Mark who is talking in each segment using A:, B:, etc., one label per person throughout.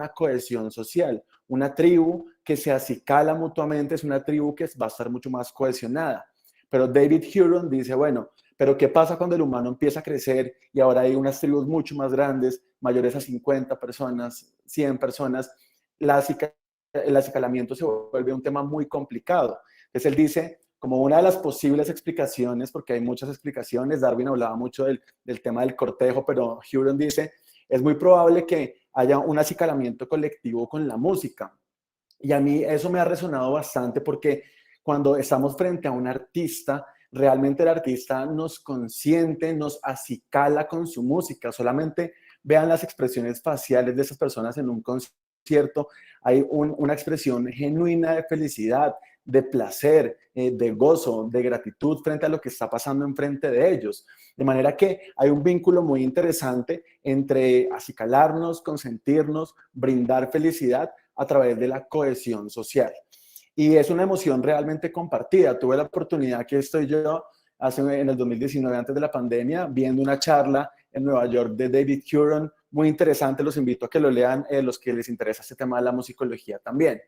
A: una cohesión social. Una tribu que se acicala mutuamente es una tribu que va a estar mucho más cohesionada. Pero David Huron dice, bueno, pero ¿qué pasa cuando el humano empieza a crecer y ahora hay unas tribus mucho más grandes, mayores a 50 personas, 100 personas? El acicalamiento se vuelve un tema muy complicado. Entonces él dice, como una de las posibles explicaciones, porque hay muchas explicaciones, Darwin hablaba mucho del tema del cortejo, pero Huron dice, es muy probable que haya un acicalamiento colectivo con la música. Y a mí eso me ha resonado bastante porque cuando estamos frente a un artista, realmente el artista nos consiente, nos acicala con su música. Solamente vean las expresiones faciales de esas personas en un concierto. Hay una expresión genuina de felicidad, de placer, de gozo, de gratitud frente a lo que está pasando enfrente de ellos. De manera que hay un vínculo muy interesante entre acicalarnos, consentirnos, brindar felicidad a través de la cohesión social. Y es una emoción realmente compartida. Tuve la oportunidad, que estoy yo en el 2019, antes de la pandemia, viendo una charla en Nueva York de David Huron, muy interesante. Los invito a que lo lean, los que les interesa este tema de la musicología también.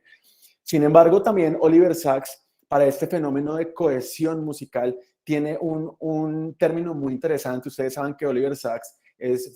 A: Sin embargo, también Oliver Sacks, para este fenómeno de cohesión musical, tiene un término muy interesante. Ustedes saben que Oliver Sacks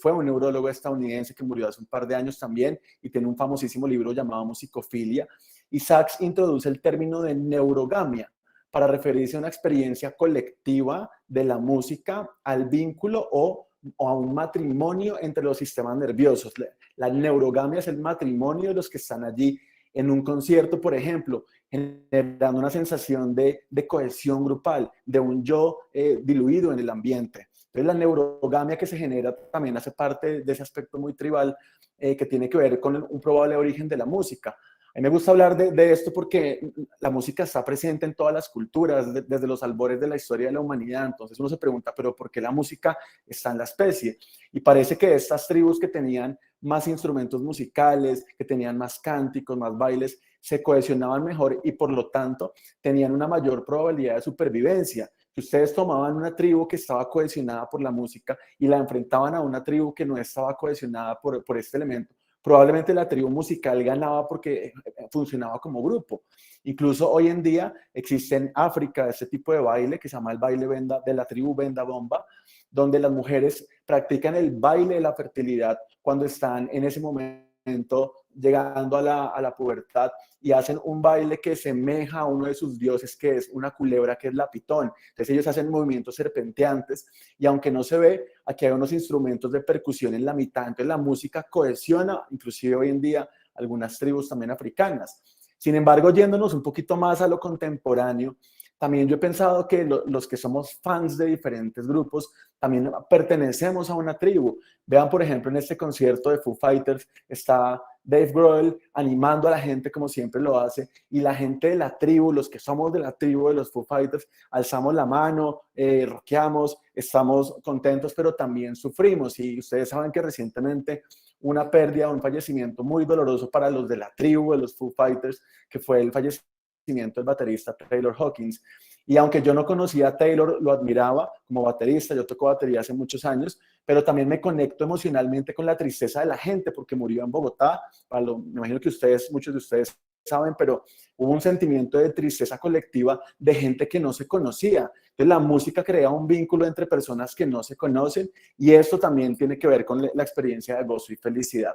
A: fue un neurólogo estadounidense que murió hace un par de años también y tiene un famosísimo libro llamado Musicofilia. Y Sacks introduce el término de neurogamia para referirse a una experiencia colectiva de la música, al vínculo o a un matrimonio entre los sistemas nerviosos. La neurogamia es el matrimonio de los que están allí en un concierto, por ejemplo, generando una sensación de cohesión grupal, de un yo diluido en el ambiente. Entonces, la neurogamia que se genera también hace parte de ese aspecto muy tribal que tiene que ver con un probable origen de la música. A mí me gusta hablar de esto porque la música está presente en todas las culturas, desde los albores de la historia de la humanidad. Entonces uno se pregunta, ¿pero por qué la música está en la especie? Y parece que estas tribus que tenían más instrumentos musicales, que tenían más cánticos, más bailes, se cohesionaban mejor y por lo tanto tenían una mayor probabilidad de supervivencia. Si ustedes tomaban una tribu que estaba cohesionada por la música y la enfrentaban a una tribu que no estaba cohesionada por este elemento, probablemente la tribu musical ganaba porque funcionaba como grupo. Incluso hoy en día existe en África este tipo de baile que se llama el baile Benda, de la tribu Benda Bomba, donde las mujeres practican el baile de la fertilidad cuando están en ese momento llegando a la pubertad y hacen un baile que semeja a uno de sus dioses, que es una culebra, que es la pitón. Entonces ellos hacen movimientos serpenteantes y aunque no se ve, aquí hay unos instrumentos de percusión en la mitad. Entonces la música cohesiona, inclusive hoy en día, algunas tribus también africanas. Sin embargo, yéndonos un poquito más a lo contemporáneo, también yo he pensado que los que somos fans de diferentes grupos también pertenecemos a una tribu. Vean, por ejemplo, en este concierto de Foo Fighters está Dave Grohl animando a la gente como siempre lo hace, y la gente de la tribu, los que somos de la tribu de los Foo Fighters, alzamos la mano, rockeamos, estamos contentos, pero también sufrimos. Y ustedes saben que recientemente una pérdida, un fallecimiento muy doloroso para los de la tribu de los Foo Fighters, que fue el fallecimiento del baterista Taylor Hawkins. Y aunque yo no conocía a Taylor, lo admiraba como baterista, yo toco batería hace muchos años, pero también me conecto emocionalmente con la tristeza de la gente porque murió en Bogotá. Me imagino que muchos de ustedes saben, pero hubo un sentimiento de tristeza colectiva de gente que no se conocía. Entonces la música crea un vínculo entre personas que no se conocen y esto también tiene que ver con la experiencia de gozo y felicidad.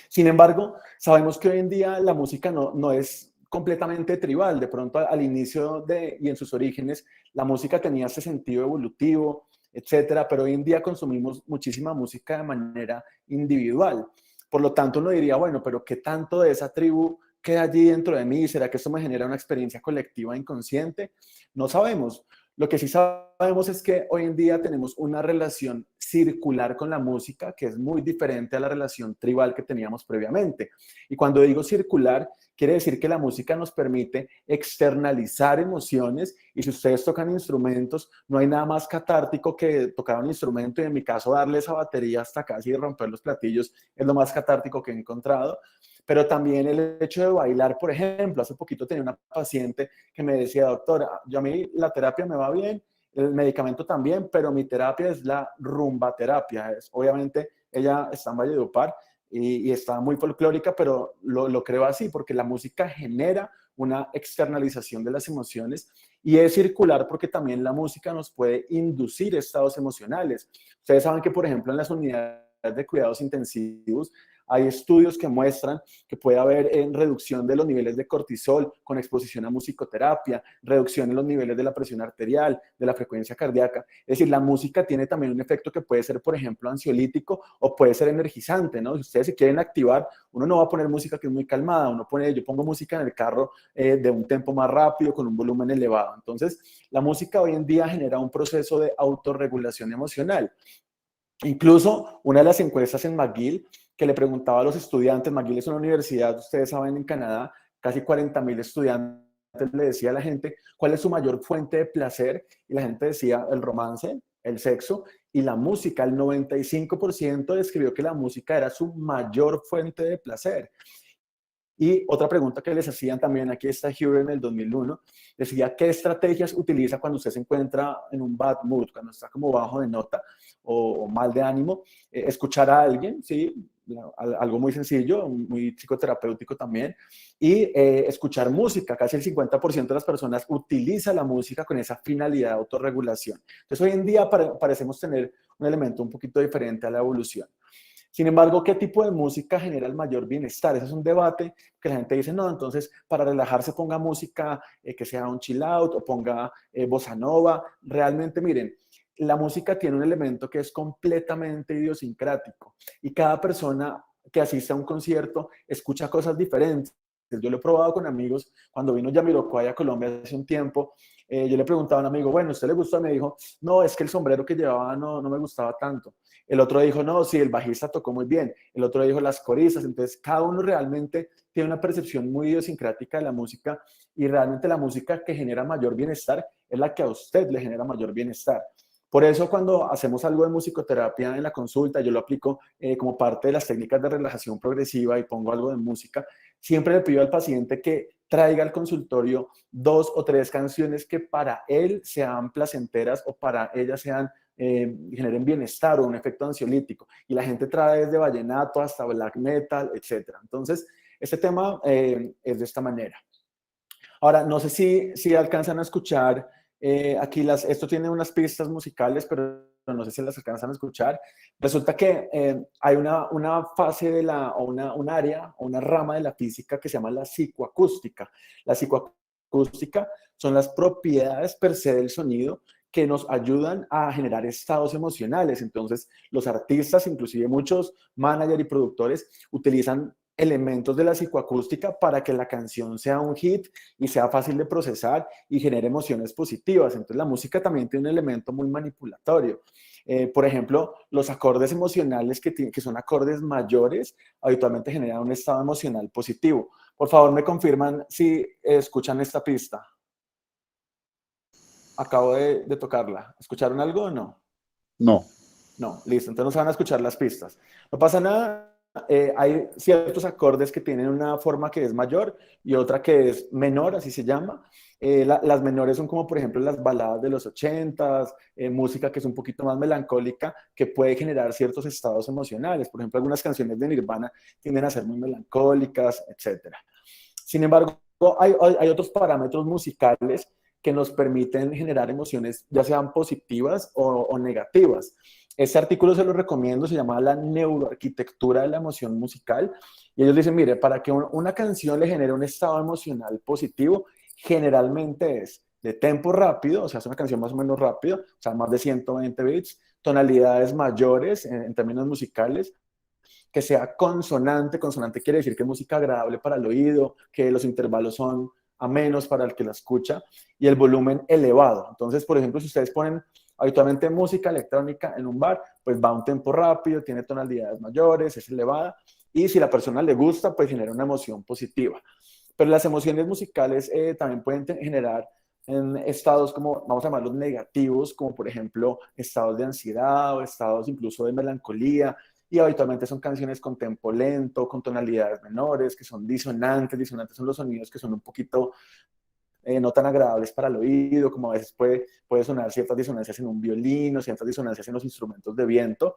A: Sin embargo, sabemos que hoy en día la música no es completamente tribal. De pronto al inicio y en sus orígenes, la música tenía ese sentido evolutivo, etcétera, pero hoy en día consumimos muchísima música de manera individual. Por lo tanto, uno diría, bueno, pero ¿qué tanto de esa tribu queda allí dentro de mí? ¿Será que esto me genera una experiencia colectiva inconsciente? No sabemos. Lo que sí sabemos es que hoy en día tenemos una relación circular con la música que es muy diferente a la relación tribal que teníamos previamente. Y cuando digo circular, quiere decir que la música nos permite externalizar emociones, y si ustedes tocan instrumentos, no hay nada más catártico que tocar un instrumento, y en mi caso darle esa batería hasta casi romper los platillos es lo más catártico que he encontrado. Pero también el hecho de bailar, por ejemplo, hace poquito tenía una paciente que me decía, doctora, a mí la terapia me va bien, el medicamento también, pero mi terapia es la rumba terapia. Obviamente ella está en Valledupar y está muy folclórica, pero lo creo así, porque la música genera una externalización de las emociones y es circular porque también la música nos puede inducir estados emocionales. Ustedes saben que, por ejemplo, en las unidades de cuidados intensivos hay estudios que muestran que puede haber reducción de los niveles de cortisol con exposición a musicoterapia, reducción en los niveles de la presión arterial, de la frecuencia cardíaca. Es decir, la música tiene también un efecto que puede ser, por ejemplo, ansiolítico o puede ser energizante, ¿no? Si ustedes se quieren activar, uno no va a poner música que es muy calmada, yo pongo música en el carro de un tempo más rápido, con un volumen elevado. Entonces, la música hoy en día genera un proceso de autorregulación emocional. Incluso una de las encuestas en McGill que le preguntaba a los estudiantes, McGill es una universidad, ustedes saben, en Canadá, casi 40,000 estudiantes, le decía a la gente cuál es su mayor fuente de placer y la gente decía el romance, el sexo y la música. El 95% describió que la música era su mayor fuente de placer. Y otra pregunta que les hacían también, aquí está Hugh en el 2001, decía, ¿qué estrategias utiliza cuando usted se encuentra en un bad mood, cuando está como bajo de nota o mal de ánimo? Escuchar a alguien, ¿sí? Algo muy sencillo, muy psicoterapéutico también, y escuchar música. Casi el 50% de las personas utiliza la música con esa finalidad de autorregulación. Entonces, hoy en día parecemos tener un elemento un poquito diferente a la evolución. Sin embargo, ¿qué tipo de música genera el mayor bienestar? Ese es un debate que la gente dice, no, entonces para relajarse ponga música que sea un chill out o ponga bossa nova. Realmente, miren, la música tiene un elemento que es completamente idiosincrático y cada persona que asiste a un concierto escucha cosas diferentes. Yo lo he probado con amigos. Cuando vino Jamiroquai a Colombia hace un tiempo, yo le preguntaba a un amigo, bueno, ¿usted le gustó? Me dijo, no, es que el sombrero que llevaba no me gustaba tanto. El otro dijo, no, sí, el bajista tocó muy bien. El otro dijo las coristas. Entonces, cada uno realmente tiene una percepción muy idiosincrática de la música y realmente la música que genera mayor bienestar es la que a usted le genera mayor bienestar. Por eso cuando hacemos algo de musicoterapia en la consulta, yo lo aplico como parte de las técnicas de relajación progresiva y pongo algo de música, siempre le pido al paciente que traiga al consultorio 2 o 3 canciones que para él sean placenteras o para ella sean generen bienestar o un efecto ansiolítico. Y la gente trae desde vallenato hasta black metal, etc. Entonces, este tema es de esta manera. Ahora, no sé si alcanzan a escuchar aquí esto tiene unas pistas musicales, pero no sé si las alcanzan a escuchar. Resulta que hay una fase o un área o una rama de la física que se llama la psicoacústica. La psicoacústica son las propiedades per se del sonido que nos ayudan a generar estados emocionales. Entonces, los artistas, inclusive muchos managers y productores, utilizan elementos de la psicoacústica para que la canción sea un hit y sea fácil de procesar y genere emociones positivas. Entonces, la música también tiene un elemento muy manipulatorio. Por ejemplo, los acordes emocionales que son acordes mayores habitualmente generan un estado emocional positivo. Por favor, me confirman si escuchan esta pista. Acabo de tocarla. ¿Escucharon algo o no?
B: No.
A: No, listo. Entonces no se van a escuchar las pistas. No pasa nada. Hay ciertos acordes que tienen una forma que es mayor y otra que es menor, así se llama. Las menores son como, por ejemplo, las baladas de los 80s, música que es un poquito más melancólica, que puede generar ciertos estados emocionales. Por ejemplo, algunas canciones de Nirvana tienden a ser muy melancólicas, etcétera. Sin embargo, hay otros parámetros musicales que nos permiten generar emociones, ya sean positivas o negativas. Este artículo se lo recomiendo, se llama La neuroarquitectura de la emoción musical. Y ellos dicen, mire, para que una canción le genere un estado emocional positivo, generalmente es de tempo rápido, o sea, es una canción más o menos rápida, o sea, más de 120 bits, tonalidades mayores en términos musicales, que sea consonante. Consonante quiere decir que es música agradable para el oído, que los intervalos son amenos para el que la escucha, y el volumen elevado. Entonces, por ejemplo, si ustedes ponen habitualmente música electrónica en un bar, pues va a un tempo rápido, tiene tonalidades mayores, es elevada, y si la persona le gusta, pues genera una emoción positiva. Pero las emociones musicales también pueden generar en estados como, vamos a llamarlos negativos, como por ejemplo estados de ansiedad o estados incluso de melancolía, y habitualmente son canciones con tempo lento, con tonalidades menores, que son disonantes. Disonantes son los sonidos que son un poquito no tan agradables para el oído, como a veces puede sonar ciertas disonancias en un violín o ciertas disonancias en los instrumentos de viento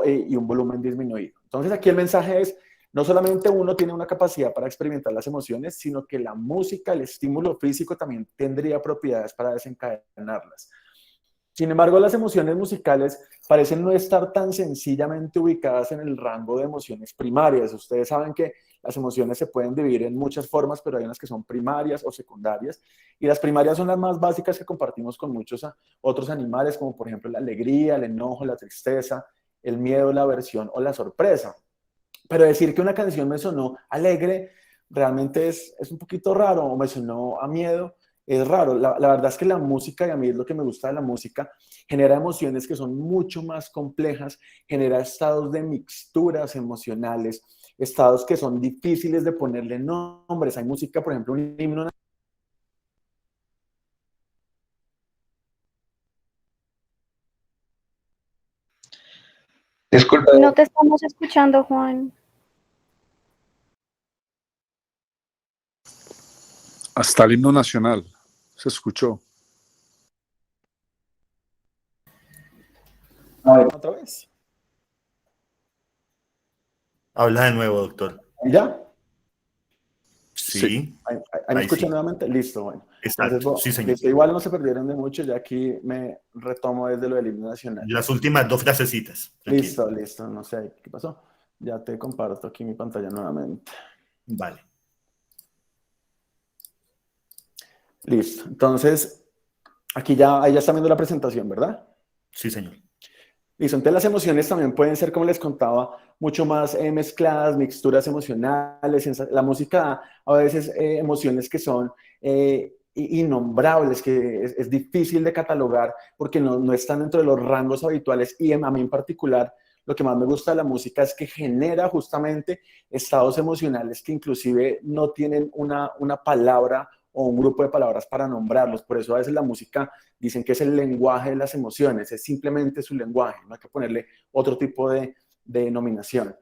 A: y un volumen disminuido. Entonces aquí el mensaje es, no solamente uno tiene una capacidad para experimentar las emociones, sino que la música, el estímulo físico también tendría propiedades para desencadenarlas. Sin embargo, las emociones musicales parecen no estar tan sencillamente ubicadas en el rango de emociones primarias. Ustedes saben que las emociones se pueden dividir en muchas formas, pero hay unas que son primarias o secundarias. Y las primarias son las más básicas que compartimos con muchos otros animales, como por ejemplo la alegría, el enojo, la tristeza, el miedo, la aversión o la sorpresa. Pero decir que una canción me sonó alegre realmente es un poquito raro, o me sonó a miedo, es raro. La verdad es que la música, y a mí es lo que me gusta de la música, genera emociones que son mucho más complejas, genera estados de mixturas emocionales, estados que son difíciles de ponerle nombres. Hay música, por ejemplo, un himno. Disculpa.
B: No te estamos escuchando, Juan.
C: Hasta el himno nacional se escuchó.
A: A ver, otra vez.
D: Habla de nuevo, doctor.
A: ¿Ya?
D: Sí.
A: ¿Ahí me escuchan nuevamente? Listo, bueno.
D: Exacto,
A: Entonces,
D: sí, señor.
A: listo. Igual no se perdieron de mucho, ya aquí me retomo desde lo del himno nacional.
D: Las últimas 2 frasecitas.
A: Listo, listo. No sé qué pasó. Ya te comparto aquí mi pantalla nuevamente.
D: Vale.
A: Listo. Entonces, ahí ya está viendo la presentación, ¿verdad?
D: Sí, señor.
A: Listo. Entonces, las emociones también pueden ser, como les contaba, mucho más mezcladas, mixturas emocionales. La música da a veces emociones que son innombrables, que es difícil de catalogar porque no están dentro de los rangos habituales. Y a mí en particular, lo que más me gusta de la música es que genera justamente estados emocionales que inclusive no tienen una palabra o un grupo de palabras para nombrarlos. Por eso a veces la música dicen que es el lenguaje de las emociones, es simplemente su lenguaje, no hay que ponerle otro tipo de denominación.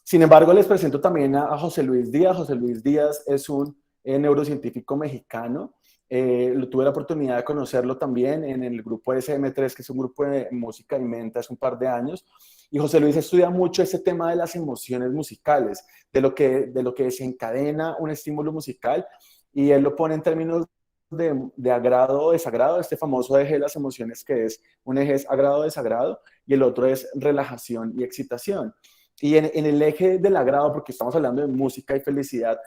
A: Sin embargo, les presento también a José Luis Díaz. José Luis Díaz es un neurocientífico mexicano. Tuve la oportunidad de conocerlo también en el grupo SM3, que es un grupo de música y mente, hace un par de años. Y José Luis estudia mucho ese tema de las emociones musicales, de lo que desencadena un estímulo musical, y él lo pone en términos de agrado o desagrado, este famoso eje de las emociones, que es un eje es agrado o desagrado, y el otro es relajación y excitación. Y en el eje del agrado, porque estamos hablando de música y felicidad,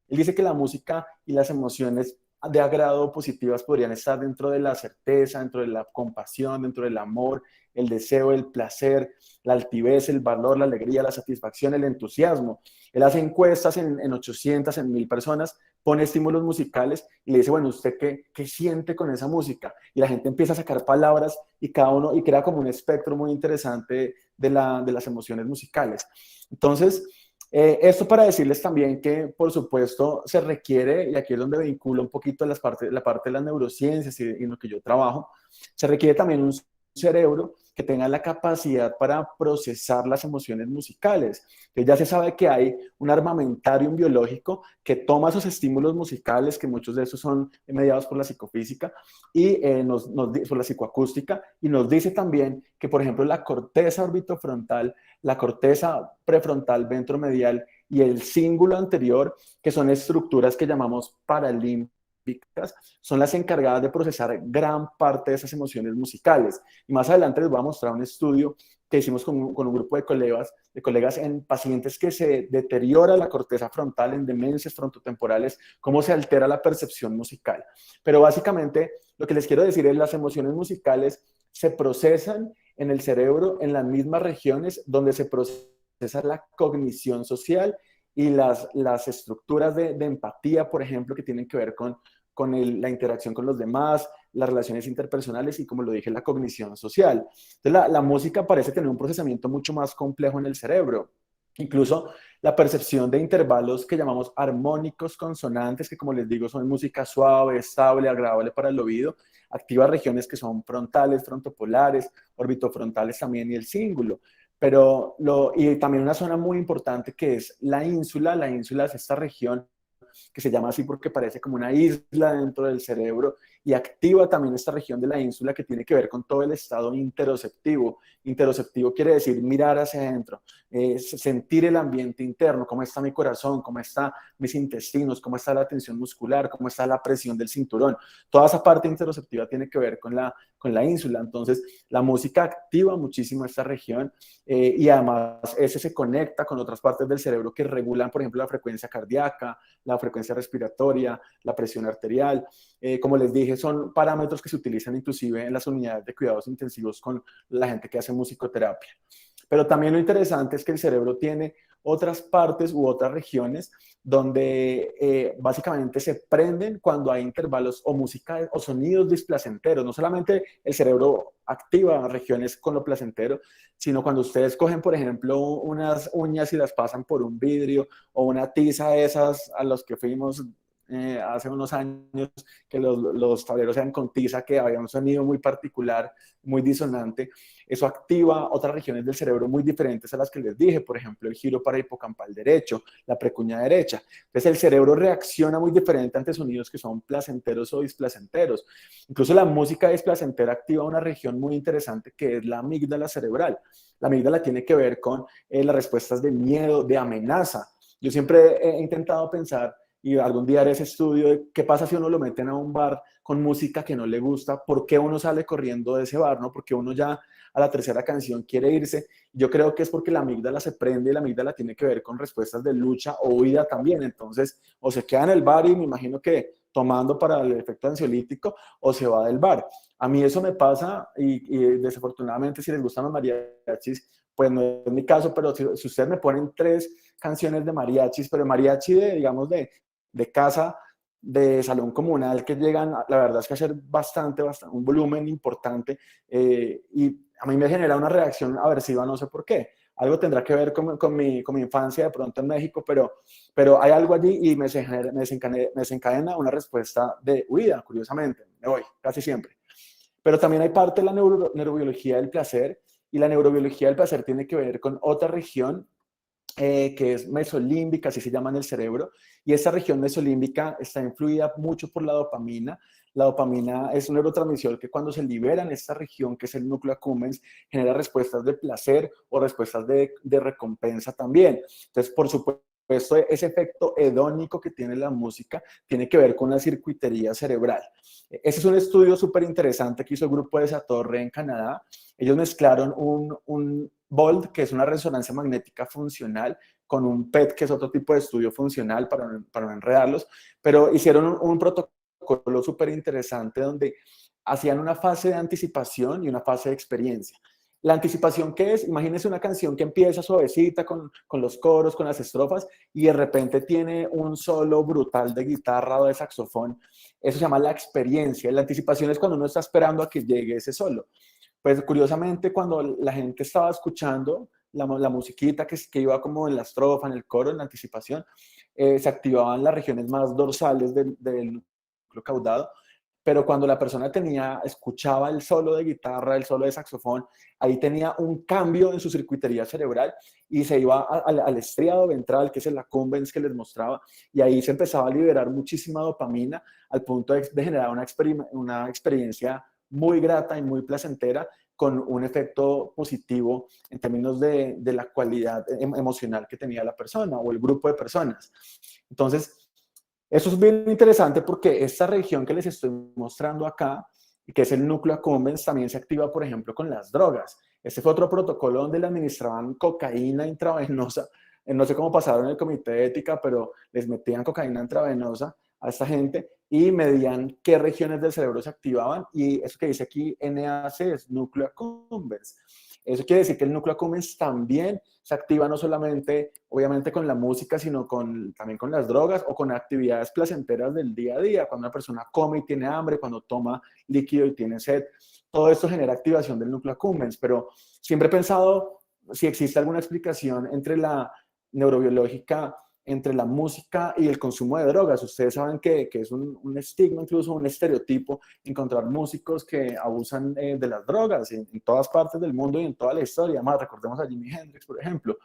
A: él dice que la música y las emociones de agrado positivas podrían estar dentro de la certeza, dentro de la compasión, dentro del amor, el deseo, el placer, la altivez, el valor, la alegría, la satisfacción, el entusiasmo. Él hace encuestas en 800, en 1000 personas, pone estímulos musicales y le dice, bueno, ¿usted qué siente con esa música? Y la gente empieza a sacar palabras y cada uno, y crea como un espectro muy interesante de las emociones musicales. Entonces, esto para decirles también que, por supuesto, se requiere, y aquí es donde vinculo un poquito la parte de las neurociencias y en lo que yo trabajo, se requiere también un cerebro que tenga la capacidad para procesar las emociones musicales. Entonces ya se sabe que hay un armamentarium biológico que toma esos estímulos musicales, que muchos de esos son mediados por la psicofísica y por la psicoacústica, y nos dice también que, por ejemplo, la corteza orbitofrontal, la corteza prefrontal ventromedial y el cíngulo anterior, que son estructuras que llamamos paralímpicas, son las encargadas de procesar gran parte de esas emociones musicales. Y más adelante les voy a mostrar un estudio que hicimos con un grupo de colegas en pacientes que se deteriora la corteza frontal, en demencias frontotemporales, cómo se altera la percepción musical. Pero básicamente lo que les quiero decir es las emociones musicales se procesan en el cerebro en las mismas regiones donde se procesa la cognición social y las estructuras de empatía, por ejemplo, que tienen que ver con la interacción con los demás, las relaciones interpersonales y, como lo dije, la cognición social. Entonces, la música parece tener un procesamiento mucho más complejo en el cerebro. Incluso la percepción de intervalos que llamamos armónicos consonantes, que, como les digo, son música suave, estable, agradable para el oído, activa regiones que son frontales, frontopolares, orbitofrontales también, y el cíngulo. Y también una zona muy importante que es la ínsula. La ínsula es esta región que se llama así porque parece como una isla dentro del cerebro, y activa también esta región de la ínsula que tiene que ver con todo el estado interoceptivo. Interoceptivo quiere decir mirar hacia adentro, sentir el ambiente interno, cómo está mi corazón, cómo están mis intestinos, cómo está la tensión muscular, cómo está la presión del cinturón. Toda esa parte interoceptiva tiene que ver con la ínsula. Entonces, la música activa muchísimo esta región, y además ese se conecta con otras partes del cerebro que regulan, por ejemplo, la frecuencia cardíaca, la frecuencia respiratoria, la presión arterial. Como les dije, son parámetros que se utilizan inclusive en las unidades de cuidados intensivos con la gente que hace musicoterapia. Pero también lo interesante es que el cerebro tiene otras partes u otras regiones donde básicamente se prenden cuando hay intervalos o música o sonidos displacenteros. No solamente el cerebro activa regiones con lo placentero, sino cuando ustedes cogen, por ejemplo, unas uñas y las pasan por un vidrio, o una tiza de esas a los que fuimos hace unos años, que los tableros eran con tiza, que había un sonido muy particular, muy disonante. Eso activa otras regiones del cerebro muy diferentes a las que les dije, por ejemplo, el giro parahipocampal derecho, la precuña derecha. Entonces el cerebro reacciona muy diferente ante sonidos que son placenteros o displacenteros. Incluso la música displacentera activa una región muy interesante que es la amígdala cerebral. La amígdala tiene que ver con las respuestas de miedo, de amenaza. Yo siempre he intentado pensar, y algún día haré ese estudio de qué pasa si uno lo meten a un bar con música que no le gusta, por qué uno sale corriendo de ese bar, ¿no? Porque uno ya a la tercera canción quiere irse. Yo creo que es porque la amígdala se prende, y la amígdala tiene que ver con respuestas de lucha o huida también. Entonces, o se queda en el bar y me imagino que tomando para el efecto ansiolítico, o se va del bar. A mí eso me pasa, y desafortunadamente si les gustan los mariachis, pues no es mi caso, pero si ustedes me ponen 3 canciones de mariachis, pero mariachi digamos, de casa, de salón comunal, que llegan, la verdad es que a ser bastante, un volumen importante, y a mí me genera una reacción aversiva, no sé por qué. Algo tendrá que ver con mi infancia de pronto en México, pero hay algo allí y me desencadena una respuesta de huida, curiosamente. Me voy, casi siempre. Pero también hay parte de la neurobiología del placer, y la neurobiología del placer tiene que ver con otra región que es mesolímbica, así se llama en el cerebro, y esta región mesolímbica está influida mucho por la dopamina. La dopamina es un neurotransmisor que cuando se libera en esta región, que es el núcleo accumbens, genera respuestas de placer o respuestas de recompensa también. Entonces, por supuesto, ese efecto hedónico que tiene la música tiene que ver con la circuitería cerebral. Ese es un estudio súper interesante que hizo el grupo de Satorre en Canadá. Ellos mezclaron un BOLD, que es una resonancia magnética funcional, con un PET, que es otro tipo de estudio funcional, para no enredarlos, pero hicieron un protocolo súper interesante donde hacían una fase de anticipación y una fase de experiencia. La anticipación, ¿qué es? Imagínense una canción que empieza suavecita con los coros, con las estrofas, y de repente tiene un solo brutal de guitarra o de saxofón. Eso se llama la experiencia. La anticipación es cuando uno está esperando a que llegue ese solo. Pues curiosamente, cuando la gente estaba escuchando la musiquita que iba como en la estrofa, en el coro, en la anticipación, se activaban las regiones más dorsales del núcleo caudado. Pero cuando la persona escuchaba el solo de guitarra, el solo de saxofón, ahí tenía un cambio en su circuitería cerebral y se iba al estriado ventral, que es el accumbens que les mostraba, y ahí se empezaba a liberar muchísima dopamina al punto de generar una experiencia muy grata y muy placentera, con un efecto positivo en términos de la cualidad emocional que tenía la persona o el grupo de personas. Entonces, eso es bien interesante porque esta región que les estoy mostrando acá, que es el núcleo accumbens, también se activa, por ejemplo, con las drogas. Este fue otro protocolo donde le administraban cocaína intravenosa. No sé cómo pasaron el comité de ética, pero les metían cocaína intravenosa a esta gente y medían qué regiones del cerebro se activaban, y eso que dice aquí NAC es núcleo accumbens. Eso quiere decir que el núcleo accumbens también se activa no solamente, obviamente, con la música, sino también con las drogas o con actividades placenteras del día a día. Cuando una persona come y tiene hambre, cuando toma líquido y tiene sed, todo esto genera activación del núcleo accumbens. Pero siempre he pensado si existe alguna explicación entre la neurobiológica, entre la música y el consumo de drogas. Ustedes saben que es un estigma, incluso un estereotipo, encontrar músicos que abusan de las drogas en todas partes del mundo y en toda la historia. Además, recordemos a Jimi Hendrix, por ejemplo.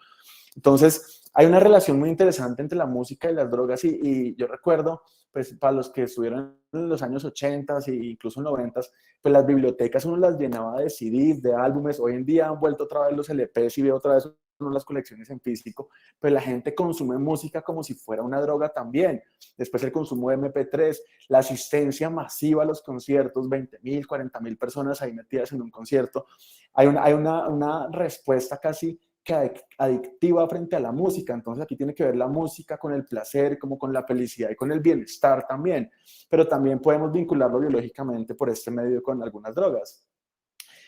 A: Entonces, hay una relación muy interesante entre la música y las drogas y yo recuerdo, pues para los que estuvieron en los años 80 e incluso 90, pues las bibliotecas uno las llenaba de CDs, de álbumes. Hoy en día han vuelto otra vez los LPs y ve otra vez uno las colecciones en físico, pues la gente consume música como si fuera una droga también. Después el consumo de MP3, la asistencia masiva a los conciertos, 20.000, 40.000 personas ahí metidas en un concierto. Hay una respuesta casi que adictiva frente a la música. Entonces aquí tiene que ver la música con el placer, como con la felicidad y con el bienestar también, pero también podemos vincularlo biológicamente por este medio con algunas drogas.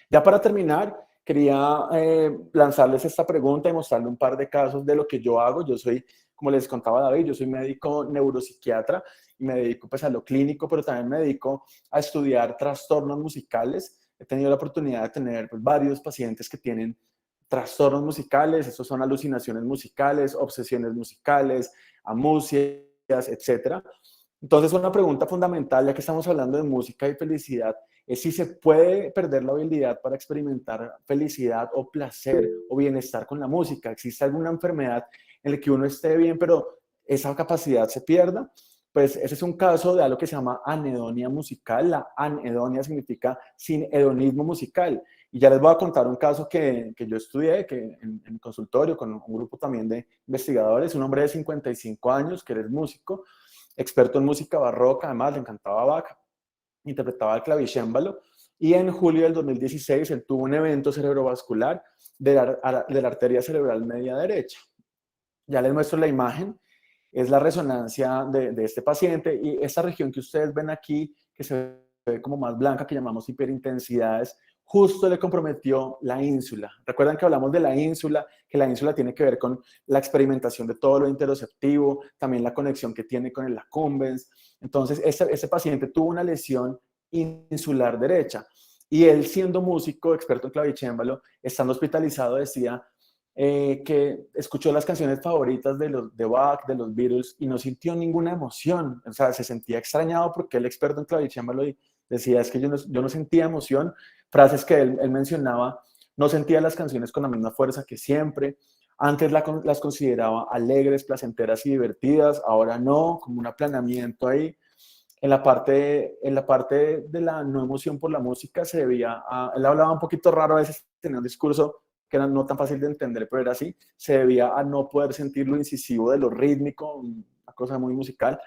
A: Ya para terminar, quería lanzarles esta pregunta y mostrarles un par de casos de lo que yo hago. Yo soy, como les contaba David, yo soy médico neuropsiquiatra y me dedico pues a lo clínico, pero también me dedico a estudiar trastornos musicales. He tenido la oportunidad de tener pues, varios pacientes que tienen trastornos musicales, estos son alucinaciones musicales, obsesiones musicales, amusias, etcétera. Entonces, una pregunta fundamental, ya que estamos hablando de música y felicidad, es si se puede perder la habilidad para experimentar felicidad o placer o bienestar con la música. ¿Existe alguna enfermedad en la que uno esté bien, pero esa capacidad se pierda? Pues ese es un caso de algo que se llama anedonia musical. La anedonia significa sin hedonismo musical. Y ya les voy a contar un caso que yo estudié que en mi consultorio con un grupo también de investigadores, un hombre de 55 años que es músico, experto en música barroca, además le encantaba Bach, interpretaba el clavicémbalo, y en julio del 2016 él tuvo un evento cerebrovascular de la arteria cerebral media derecha. Ya les muestro la imagen, es la resonancia de este paciente, y esta región que ustedes ven aquí, que se ve como más blanca, que llamamos hiperintensidades, justo le comprometió la ínsula. Recuerdan que hablamos de la ínsula, que la ínsula tiene que ver con la experimentación de todo lo interoceptivo, también la conexión que tiene con el accumbens. Entonces, ese paciente tuvo una lesión insular derecha. Y él, siendo músico, experto en clavicémbalo, estando hospitalizado, decía que escuchó las canciones favoritas de Bach, de los Beatles, y no sintió ninguna emoción. O sea, se sentía extrañado porque el experto en clavicémbalo decía, es que yo no sentía emoción. Frases que él mencionaba, no sentía las canciones con la misma fuerza que siempre, antes las consideraba alegres, placenteras y divertidas, ahora no, como un aplanamiento ahí. En la parte de la no emoción por la música se debía a, él hablaba un poquito raro a veces, tenía un discurso que era no tan fácil de entender, pero era así, se debía a no poder sentir lo incisivo de lo rítmico, una cosa muy musical.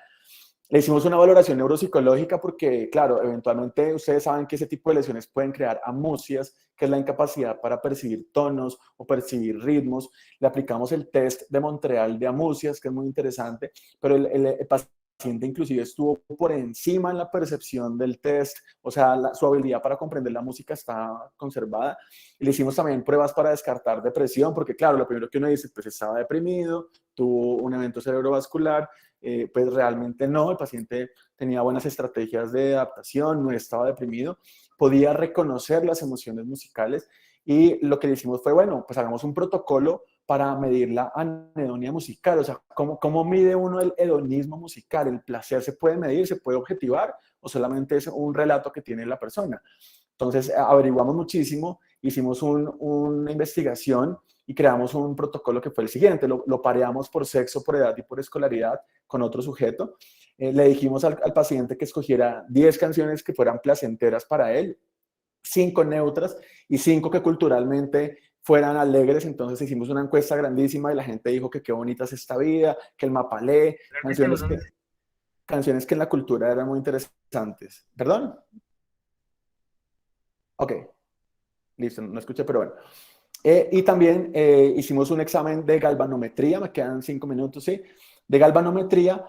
A: Le hicimos una valoración neuropsicológica porque, claro, eventualmente ustedes saben que ese tipo de lesiones pueden crear amusias, que es la incapacidad para percibir tonos o percibir ritmos. Le aplicamos el test de Montreal de amusias, que es muy interesante, pero el paciente inclusive estuvo por encima en la percepción del test, o sea, su habilidad para comprender la música está conservada. Y le hicimos también pruebas para descartar depresión, porque claro, lo primero que uno dice, pues estaba deprimido, tuvo un evento cerebrovascular, pues realmente no, el paciente tenía buenas estrategias de adaptación, no estaba deprimido, podía reconocer las emociones musicales y lo que le hicimos fue, bueno, pues hagamos un protocolo para medir la anedonia musical, o sea, ¿cómo mide uno el hedonismo musical? ¿El placer se puede medir, se puede objetivar o solamente es un relato que tiene la persona? Entonces averiguamos muchísimo, hicimos una investigación y creamos un protocolo que fue el siguiente, lo pareamos por sexo, por edad y por escolaridad con otro sujeto. Le dijimos al paciente que escogiera 10 canciones que fueran placenteras para él, 5 neutras y 5 que culturalmente fueran alegres. Entonces hicimos una encuesta grandísima y la gente dijo que qué bonita es esta vida, que el mapalé, canciones que en la cultura eran muy interesantes. ¿Perdón? Ok, listo, no escuché, pero bueno. Y también hicimos un examen de galvanometría, me quedan 5 minutos, ¿sí? De galvanometría,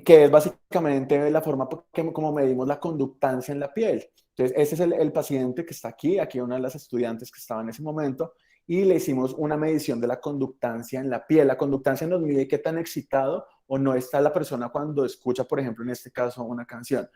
A: que es básicamente la forma como medimos la conductancia en la piel. Entonces, ese es el paciente que está aquí una de las estudiantes que estaba en ese momento, y le hicimos una medición de la conductancia en la piel. La conductancia nos mide qué tan excitado o no está la persona cuando escucha, por ejemplo, en este caso, una canción.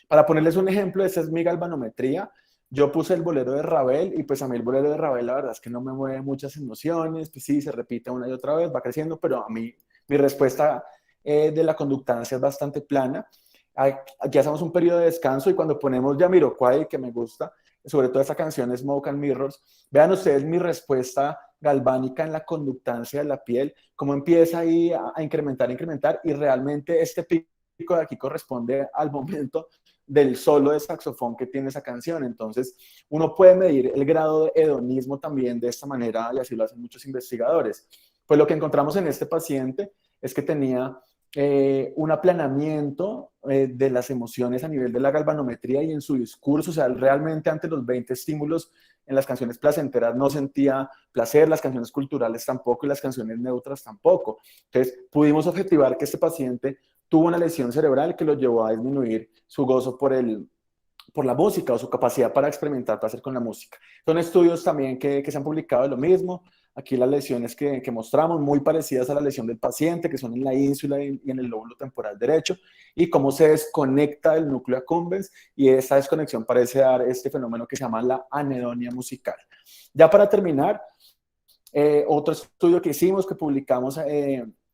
A: Para ponerles un ejemplo, esta es mi galvanometría. Yo puse el bolero de Ravel y pues a mí el bolero de Ravel la verdad es que no me mueve muchas emociones, pues sí, se repite una y otra vez, va creciendo, pero a mí mi respuesta de la conductancia es bastante plana. Aquí hacemos un periodo de descanso y cuando ponemos Jamiroquai, que me gusta, sobre todo esta canción Smoke and Mirrors, vean ustedes mi respuesta galvánica en la conductancia de la piel, cómo empieza ahí a incrementar, y realmente este pico de aquí corresponde al momento del solo de saxofón que tiene esa canción. Entonces, uno puede medir el grado de hedonismo también de esta manera, y así lo hacen muchos investigadores. Pues lo que encontramos en este paciente es que tenía un aplanamiento de las emociones a nivel de la galvanometría y en su discurso. O sea, realmente ante los 20 estímulos en las canciones placenteras no sentía placer, las canciones culturales tampoco y las canciones neutras tampoco. Entonces, pudimos objetivar que este paciente tuvo una lesión cerebral que lo llevó a disminuir su gozo por la música o su capacidad para experimentar placer con la música. Son estudios también que se han publicado de lo mismo. Aquí las lesiones que mostramos, muy parecidas a la lesión del paciente, que son en la ínsula y en el lóbulo temporal derecho, y cómo se desconecta el núcleo accumbens, y esa desconexión parece dar este fenómeno que se llama la anedonia musical. Ya para terminar, otro estudio que hicimos, que publicamos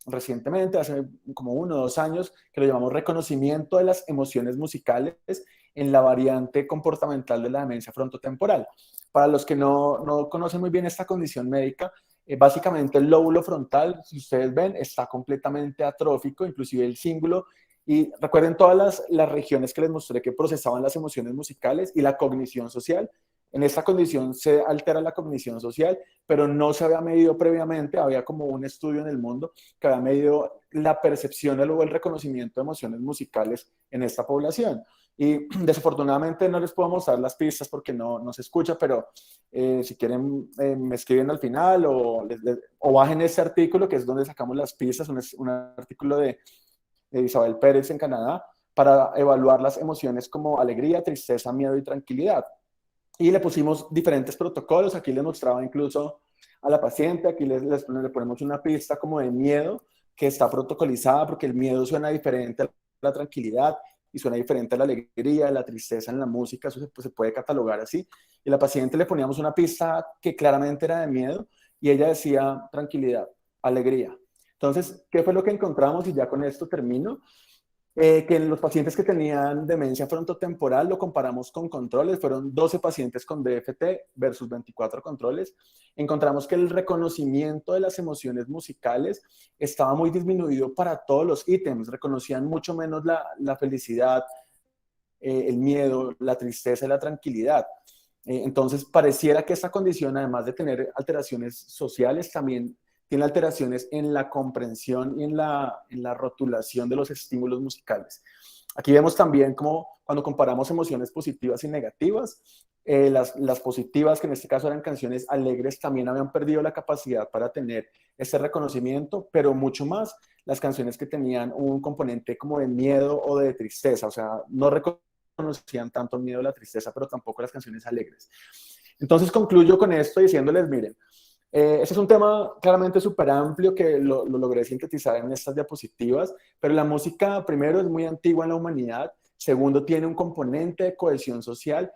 A: recientemente, hace como 1 o 2 años, que lo llamamos reconocimiento de las emociones musicales en la variante comportamental de la demencia frontotemporal. Para los que no conocen muy bien esta condición médica, básicamente el lóbulo frontal, si ustedes ven, está completamente atrófico, inclusive el cíngulo, y recuerden todas las regiones que les mostré que procesaban las emociones musicales y la cognición social. En esta condición se altera la cognición social, pero no se había medido previamente. Había como un estudio en el mundo que había medido la percepción o el reconocimiento de emociones musicales en esta población. Y desafortunadamente no les puedo mostrar las pistas porque no se escucha, pero si quieren me escriben al final o bajen este artículo, que es donde sacamos las pistas, un artículo de Isabel Pérez en Canadá, para evaluar las emociones como alegría, tristeza, miedo y tranquilidad. Y le pusimos diferentes protocolos. Aquí les mostraba incluso a la paciente, aquí le ponemos una pista como de miedo que está protocolizada, porque el miedo suena diferente a la tranquilidad y suena diferente a la alegría, a la tristeza en la música. Eso se puede catalogar así. Y a la paciente le poníamos una pista que claramente era de miedo y ella decía tranquilidad, alegría. Entonces, ¿qué fue lo que encontramos? Y ya con esto termino. Que en los pacientes que tenían demencia frontotemporal lo comparamos con controles, fueron 12 pacientes con DFT versus 24 controles. Encontramos que el reconocimiento de las emociones musicales estaba muy disminuido para todos los ítems, reconocían mucho menos la felicidad, el miedo, la tristeza y la tranquilidad. Entonces, pareciera que esta condición, además de tener alteraciones sociales, también tiene alteraciones en la comprensión y en la rotulación de los estímulos musicales. Aquí vemos también cómo cuando comparamos emociones positivas y negativas, las positivas, que en este caso eran canciones alegres, también habían perdido la capacidad para tener ese reconocimiento, pero mucho más las canciones que tenían un componente como de miedo o de tristeza, o sea, no reconocían tanto el miedo o la tristeza, pero tampoco las canciones alegres. Entonces concluyo con esto diciéndoles, miren, este es un tema claramente súper amplio que lo logré sintetizar en estas diapositivas, pero la música, primero, es muy antigua en la humanidad, segundo, tiene un componente de cohesión social,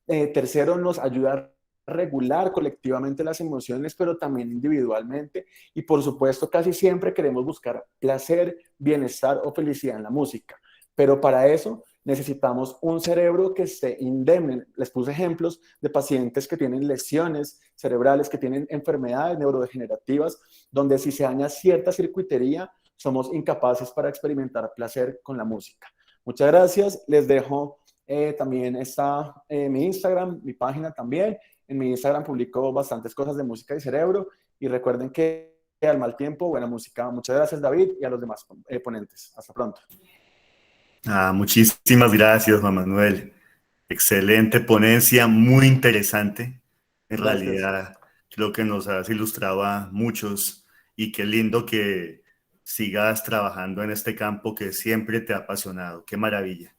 A: tercero, nos ayuda a regular colectivamente las emociones, pero también individualmente, y por supuesto, casi siempre queremos buscar placer, bienestar o felicidad en la música, pero para eso necesitamos un cerebro que esté indemne. Les puse ejemplos de pacientes que tienen lesiones cerebrales, que tienen enfermedades neurodegenerativas, donde si se daña cierta circuitería, somos incapaces para experimentar placer con la música. Muchas gracias. Les dejo también mi Instagram, mi página también. En mi Instagram publico bastantes cosas de música y cerebro. Y recuerden que al mal tiempo, buena música. Muchas gracias, David, y a los demás ponentes. Hasta pronto.
D: Muchísimas gracias, Juan Manuel. Excelente ponencia, muy interesante. En
A: Gracias.
D: realidad, creo que nos has ilustrado a muchos y qué lindo que sigas trabajando en este campo que siempre te ha apasionado. Qué maravilla.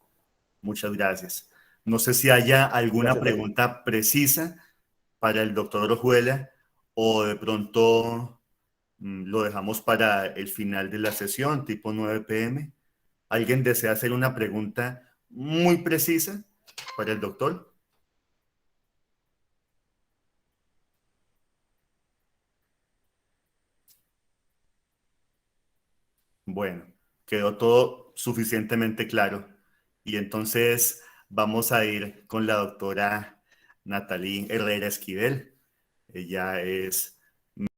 D: Muchas gracias. No sé si haya alguna
A: Gracias, David.
D: pregunta precisa para el doctor Ojuela o de pronto lo dejamos para el final de la sesión, tipo 9 p.m. ¿Alguien desea hacer una pregunta muy precisa para el doctor? Bueno, quedó todo suficientemente claro. Y entonces vamos a ir con la doctora Natalie Herrera Esquivel. Ella es